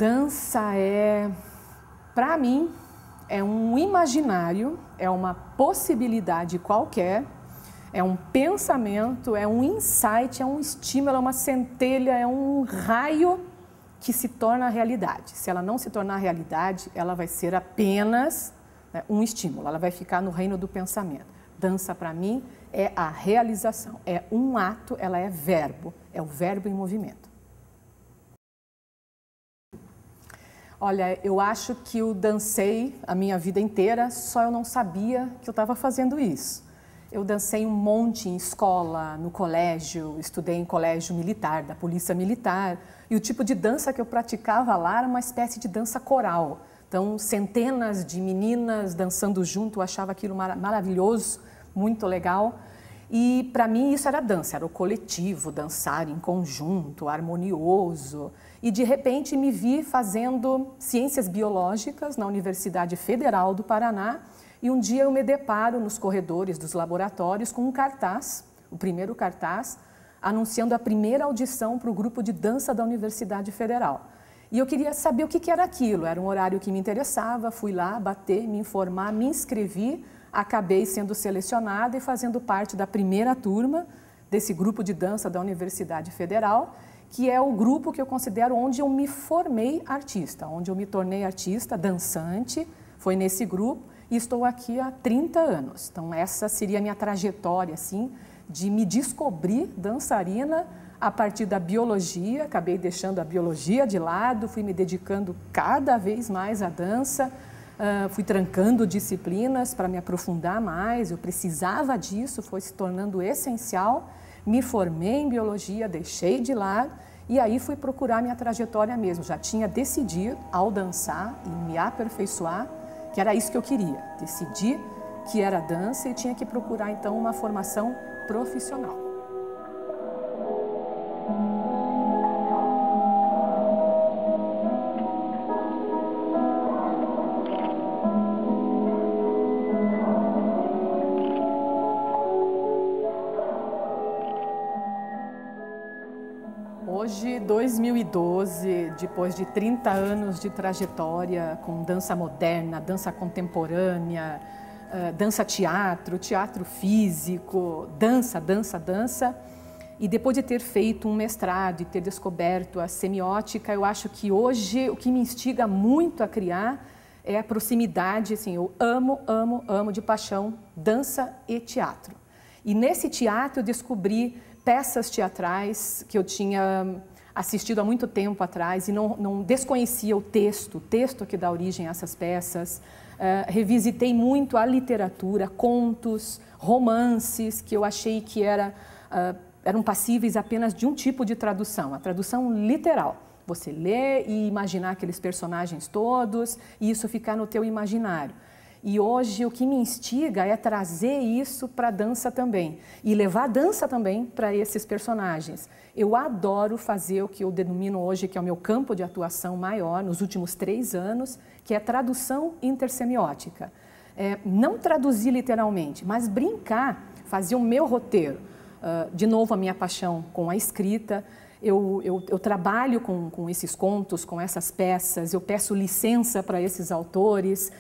dança para mim, é um imaginário, é uma possibilidade qualquer, é um pensamento, é um insight, é um estímulo, é uma centelha, é um raio que se torna realidade. Se ela não se tornar realidade, ela vai ser apenas, né, um estímulo, ela vai ficar no reino do pensamento. Dança, para mim, é a realização, é um ato, ela é verbo, é o verbo em movimento. Olha, eu acho que eu dancei a minha vida inteira, só eu não sabia que eu estava fazendo isso. Eu dancei um monte em escola, no colégio, estudei em colégio militar, da polícia militar, e o tipo de dança que eu praticava lá era uma espécie de dança coral. Então, centenas de meninas dançando junto, eu achava aquilo maravilhoso, muito legal. E para mim isso era dança, era o coletivo, dançar em conjunto, harmonioso. E de repente me vi fazendo ciências biológicas na Universidade Federal do Paraná, e um dia eu me deparo nos corredores dos laboratórios com um cartaz, o primeiro cartaz, anunciando a primeira audição para o grupo de dança da Universidade Federal. E eu queria saber o que era aquilo, era um horário que me interessava, fui lá bater, me informar, me inscrevi, acabei sendo selecionada e fazendo parte da primeira turma desse grupo de dança da Universidade Federal, que é o grupo que eu considero onde eu me formei artista, onde eu me tornei artista, dançante, foi nesse grupo. E estou aqui há 30 anos. Então, essa seria a minha trajetória, assim, de me descobrir dançarina a partir da biologia. Acabei deixando a biologia de lado, fui me dedicando cada vez mais à dança, fui trancando disciplinas para me aprofundar mais. Eu precisava disso, foi se tornando essencial. Me formei em biologia, deixei de lado e aí fui procurar minha trajetória mesmo. Já tinha decidido, ao dançar e me aperfeiçoar, que era isso que eu queria, decidi que era dança e tinha que procurar então uma formação profissional. Hoje, 2012, depois de 30 anos de trajetória com dança moderna, dança contemporânea, dança teatro, teatro físico, dança, e depois de ter feito um mestrado e ter descoberto a semiótica, eu acho que hoje o que me instiga muito a criar é a proximidade, assim, eu amo de paixão dança e teatro. E nesse teatro eu descobri peças teatrais que eu tinha assistido há muito tempo atrás e não desconhecia o texto que dá origem a essas peças. Revisitei muito a literatura, contos, romances, que eu achei que eram passíveis apenas de um tipo de tradução, a tradução literal. Você lê e imaginar aqueles personagens todos e isso ficar no teu imaginário. E hoje o que me instiga é trazer isso para a dança também e levar a dança também para esses personagens. Eu adoro fazer o que eu denomino hoje, que é o meu campo de atuação maior nos últimos 3 anos, que é a tradução intersemiótica. Não traduzir literalmente, mas brincar, fazer o meu roteiro. De novo, a minha paixão com a escrita. Eu trabalho com esses contos, com essas peças, eu peço licença para esses autores,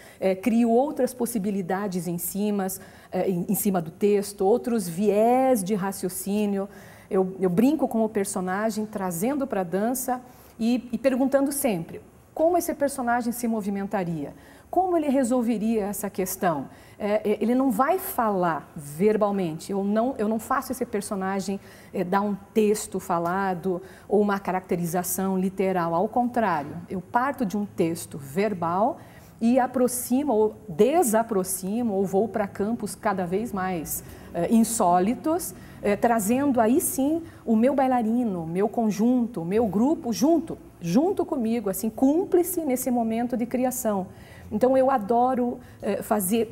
crio outras possibilidades em cima do texto, outros viés de raciocínio. Eu brinco com o personagem, trazendo para a dança e perguntando sempre como esse personagem se movimentaria, como ele resolveria essa questão. Ele não vai falar verbalmente, eu não faço esse personagem dar um texto falado ou uma caracterização literal, ao contrário, eu parto de um texto verbal e aproximo ou desaproximo ou vou para campos cada vez mais insólitos, trazendo aí sim o meu bailarino, o meu conjunto, o meu grupo junto comigo, assim, cúmplice nesse momento de criação. Então eu adoro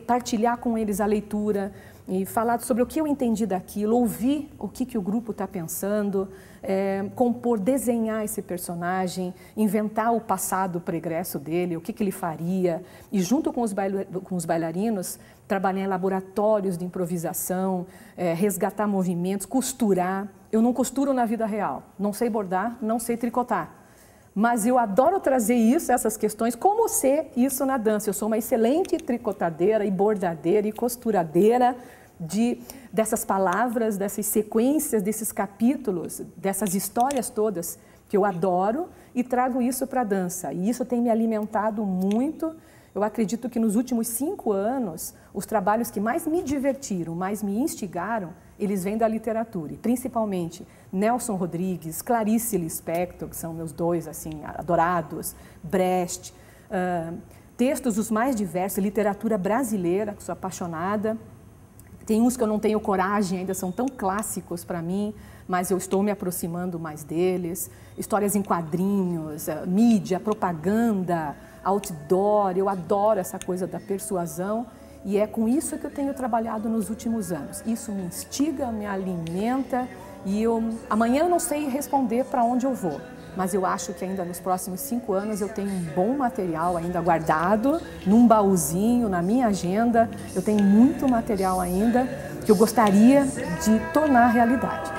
partilhar com eles a leitura e falar sobre o que eu entendi daquilo, ouvir o que o grupo está pensando, compor, desenhar esse personagem, inventar o passado pregresso dele, o que ele faria, e junto com os bailarinos trabalhar em laboratórios de improvisação, resgatar movimentos, costurar. Eu não costuro na vida real, não sei bordar, não sei tricotar. Mas eu adoro trazer isso, essas questões, como ser isso na dança. Eu sou uma excelente tricotadeira e bordadeira e costuradeira dessas palavras, dessas sequências, desses capítulos, dessas histórias todas que eu adoro e trago isso para a dança. E isso tem me alimentado muito. Eu acredito que nos últimos 5 anos, os trabalhos que mais me divertiram, mais me instigaram, eles vêm da literatura, e principalmente Nelson Rodrigues, Clarice Lispector, que são meus 2 assim, adorados, Brecht, textos os mais diversos, literatura brasileira, que sou apaixonada. Tem uns que eu não tenho coragem, ainda são tão clássicos para mim, mas eu estou me aproximando mais deles. Histórias em quadrinhos, mídia, propaganda, outdoor, eu adoro essa coisa da persuasão. E é com isso que eu tenho trabalhado nos últimos anos. Isso me instiga, me alimenta e amanhã eu não sei responder para onde eu vou. Mas eu acho que ainda nos próximos 5 anos eu tenho um bom material ainda guardado, num baúzinho, na minha agenda. Eu tenho muito material ainda que eu gostaria de tornar realidade.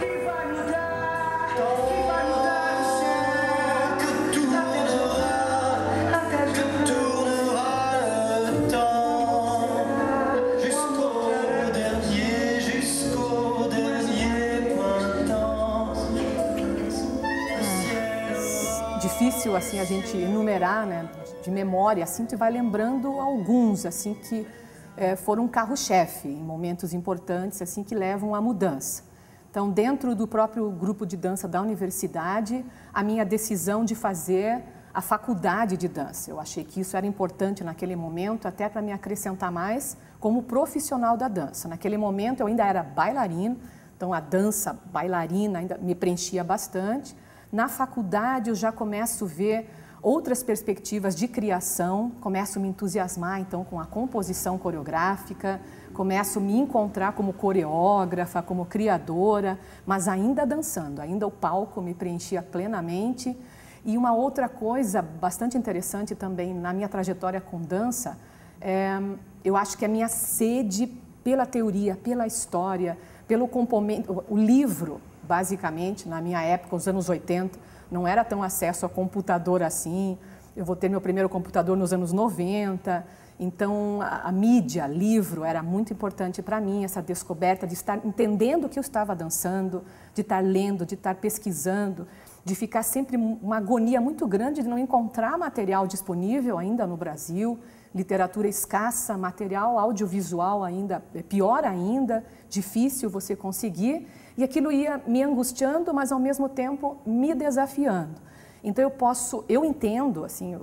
Difícil assim a gente enumerar, né, de memória, assim tu vai lembrando alguns assim que foram carro-chefe em momentos importantes assim que levam à mudança. Então, dentro do próprio grupo de dança da universidade, a minha decisão de fazer a faculdade de dança, eu achei que isso era importante naquele momento, até para me acrescentar mais como profissional da dança. Naquele momento eu ainda era bailarina, então a dança bailarina ainda me preenchia bastante. Na faculdade eu já começo a ver outras perspectivas de criação, começo a me entusiasmar então com a composição coreográfica, começo a me encontrar como coreógrafa, como criadora, mas ainda dançando, ainda o palco me preenchia plenamente. E uma outra coisa bastante interessante também na minha trajetória com dança, eu acho que a minha sede pela teoria, pela história, pelo complemento, o livro, basicamente, na minha época, nos anos 80, não era tão acesso a computador assim. Eu vou ter meu primeiro computador nos anos 90. Então, a mídia, livro, era muito importante para mim, essa descoberta de estar entendendo o que eu estava dançando, de estar lendo, de estar pesquisando, de ficar sempre uma agonia muito grande de não encontrar material disponível ainda no Brasil, literatura escassa, material audiovisual ainda, pior ainda, difícil você conseguir. E aquilo ia me angustiando, mas ao mesmo tempo me desafiando. Então eu entendo, assim,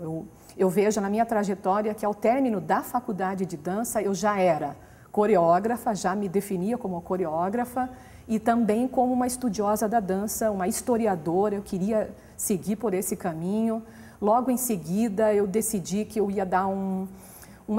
eu vejo na minha trajetória que ao término da faculdade de dança eu já era coreógrafa, já me definia como coreógrafa e também como uma estudiosa da dança, uma historiadora, eu queria seguir por esse caminho. Logo em seguida eu decidi que eu ia dar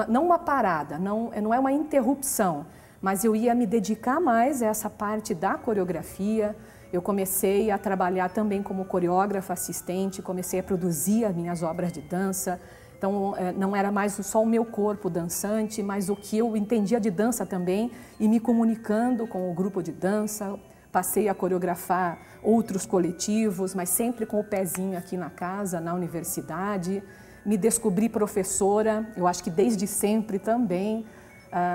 não uma parada, não é uma interrupção, mas eu ia me dedicar mais a essa parte da coreografia. Eu comecei a trabalhar também como coreógrafa assistente, comecei a produzir as minhas obras de dança. Então, não era mais só o meu corpo dançante, mas o que eu entendia de dança também, e me comunicando com o grupo de dança. Passei a coreografar outros coletivos, mas sempre com o pezinho aqui na casa, na universidade. Me descobri professora, eu acho que desde sempre também.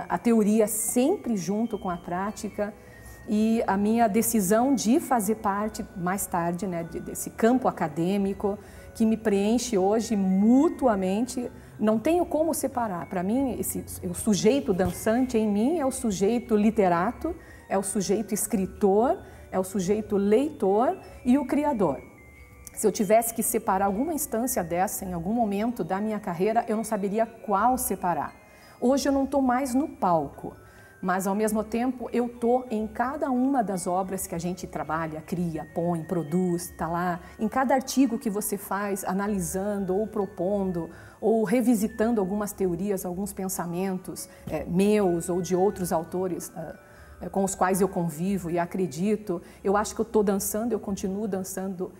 A teoria sempre junto com a prática, e a minha decisão de fazer parte mais tarde, né, desse campo acadêmico que me preenche hoje mutuamente, não tenho como separar. Para mim, o sujeito dançante em mim é o sujeito literato, é o sujeito escritor, é o sujeito leitor e o criador. Se eu tivesse que separar alguma instância dessa em algum momento da minha carreira, eu não saberia qual separar. Hoje eu não estou mais no palco, mas ao mesmo tempo eu estou em cada uma das obras que a gente trabalha, cria, põe, produz, está lá. Em cada artigo que você faz, analisando ou propondo ou revisitando algumas teorias, alguns pensamentos meus ou de outros autores com os quais eu convivo e acredito. Eu acho que eu estou dançando, eu continuo dançando,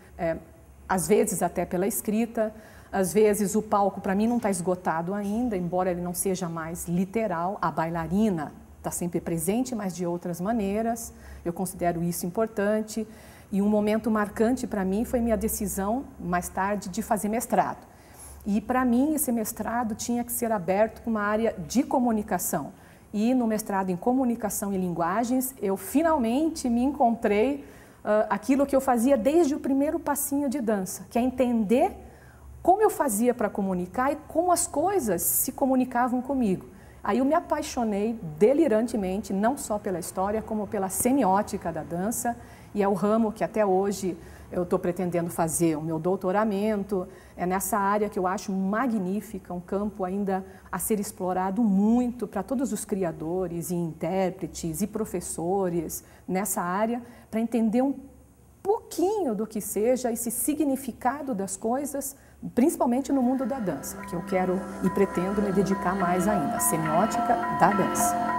às vezes até pela escrita. Às vezes o palco para mim não está esgotado ainda, embora ele não seja mais literal. A bailarina está sempre presente, mas de outras maneiras. Eu considero isso importante. E um momento marcante para mim foi minha decisão, mais tarde, de fazer mestrado. E para mim esse mestrado tinha que ser aberto com uma área de comunicação. E no mestrado em comunicação e linguagens, eu finalmente me encontrei aquilo que eu fazia desde o primeiro passinho de dança, que é entender como eu fazia para comunicar e como as coisas se comunicavam comigo. Aí eu me apaixonei delirantemente, não só pela história, como pela semiótica da dança, e é o ramo que até hoje eu estou pretendendo fazer o meu doutoramento. É nessa área que eu acho magnífica, um campo ainda a ser explorado muito para todos os criadores e intérpretes e professores nessa área, para entender um pouquinho do que seja esse significado das coisas, principalmente no mundo da dança, que eu quero e pretendo me dedicar mais ainda, a semiótica da dança.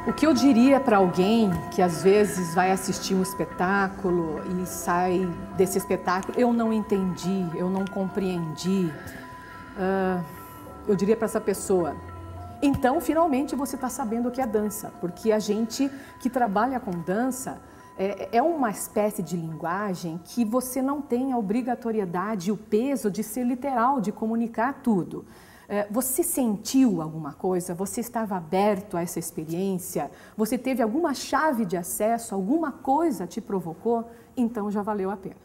O que eu diria para alguém que às vezes vai assistir um espetáculo e sai desse espetáculo, eu não entendi, eu não compreendi, eu diria para essa pessoa, então finalmente você está sabendo o que é dança, porque a gente que trabalha com dança é uma espécie de linguagem que você não tem a obrigatoriedade e o peso de ser literal, de comunicar tudo. Você sentiu alguma coisa? Você estava aberto a essa experiência? Você teve alguma chave de acesso? Alguma coisa te provocou? Então já valeu a pena.